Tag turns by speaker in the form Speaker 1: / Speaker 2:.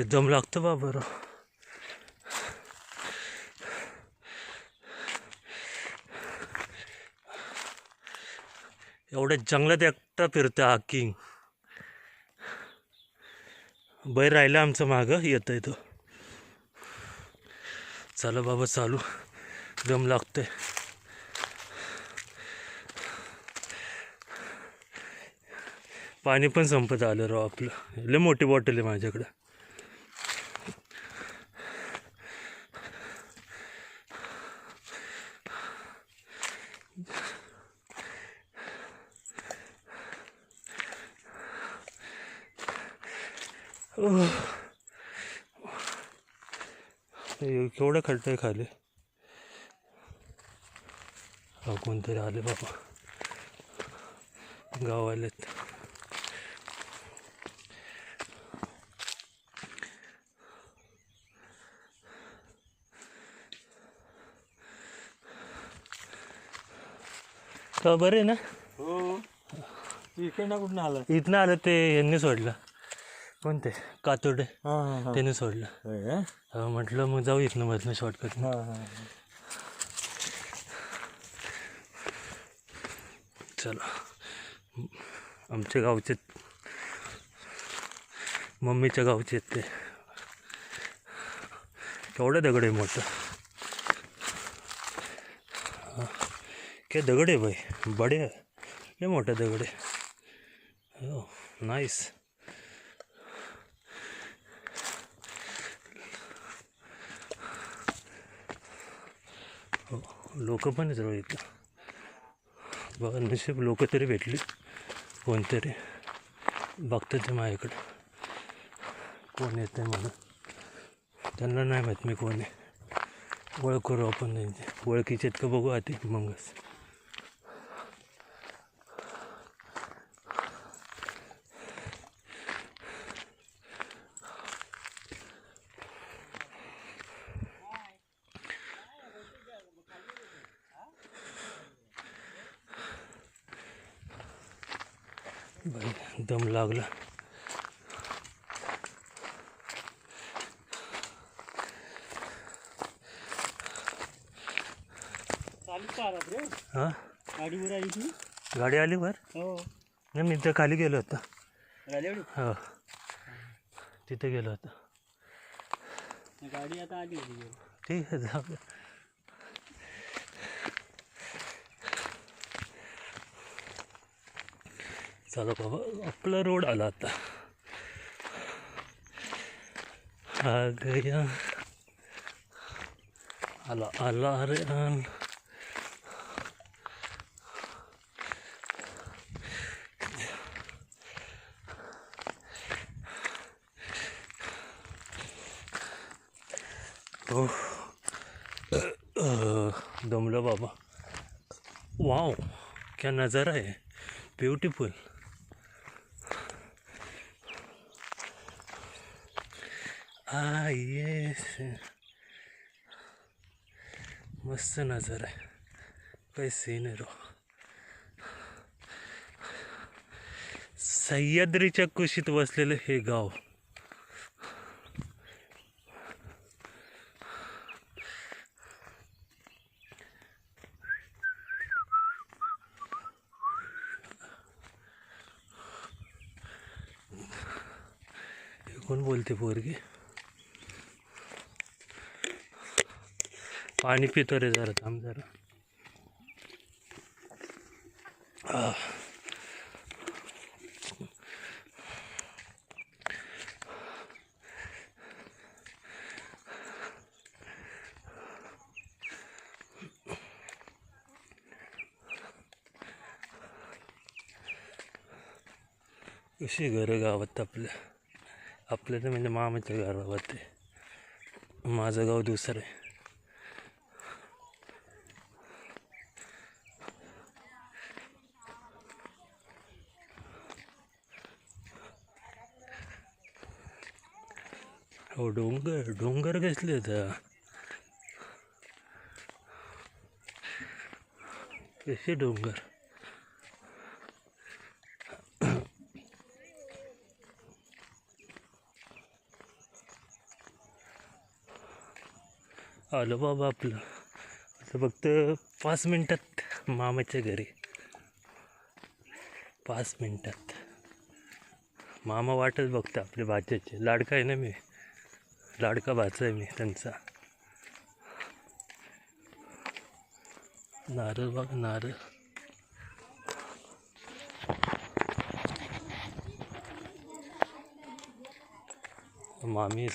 Speaker 1: दम लागतो बा बरं. एवढ्या जंगलात एकटा फिरतो हा किंग. बैल राहिला आमचं मागं येतोय तो. चला बाबा चालू, दम लागतोय. पाणी पण संपत आलं राव आपलं. लय मोठी बॉटल आहे माझ्याकडं. केवढं खड्डं आहे खाली. कोणतरी आले बाबा, गावालेत. का बरं आहे ना?
Speaker 2: हो. इकडनं कुठून आलं?
Speaker 1: इथनं आलं ते यांनी सोडलं. कोणते कातोडे,
Speaker 2: हां हां हां.
Speaker 1: त्यांनी सोडलं. म्हटलं मग जाऊ इथनं मधनं शॉर्टकट.
Speaker 2: हां हां.
Speaker 1: चला, आमच्या गावचे, मम्मीच्या गावचे आहेत ते. केवढं दगड आहे मोठं. काय दगड आहे बाई, बडे लय मोठा दगड आहे. हो नाईस. हो लोक पण आहेत इथं बघा. नशीब लोक तरी भेटली, कोणतरी बघतात ते माझ्याकडे कोण येतं आहे म्हणून. त्यांना नाही माहीत मी कोण आहे. ओळख करू आपण त्यांची. ओळखीचे आहेत का बघू आधी मगच. बाई दम लागला. हां
Speaker 2: गाडीवर आली ती.
Speaker 1: गाडी आली वर.
Speaker 2: हो.
Speaker 1: नाही मी तर खाली गेलो होतो.
Speaker 2: गाडी
Speaker 1: हो तिथे गेलो होतो.
Speaker 2: गाडी आता आली होती.
Speaker 1: ठीक आहे जाऊ. चला बाबा आपला रोड आला आता. आ गया आला आला रे आन. दमलो बाबा. वाओ क्या नज़ारा है, ब्यूटीफुल. ये मस्त नज़ारा आहे. काही सीन आहे रो. सह्याद्रीच्या कुशीत वसलेलं हे गाव. कोण बोलते पोरगी. पाणी पितो रे जरा, थांब जरा. कशी घरं गावात आपल्या. आपलं तर म्हणजे मामाच्या गावात आहे. माझं गाव दुसरं आहे. हो डोंगर डोंगर कसले तर कसे डोंगर. आलो बाबा आपलं आता फक्त 5 मिनटात मामाच्या घरी. 5 मिनटात मामा वाटच बघतो आपल्या भाच्याचे. लाडका आहे ना मी, लाडका भाचा आहे मी त्यांचा. नारळ बघ नारळ. मामी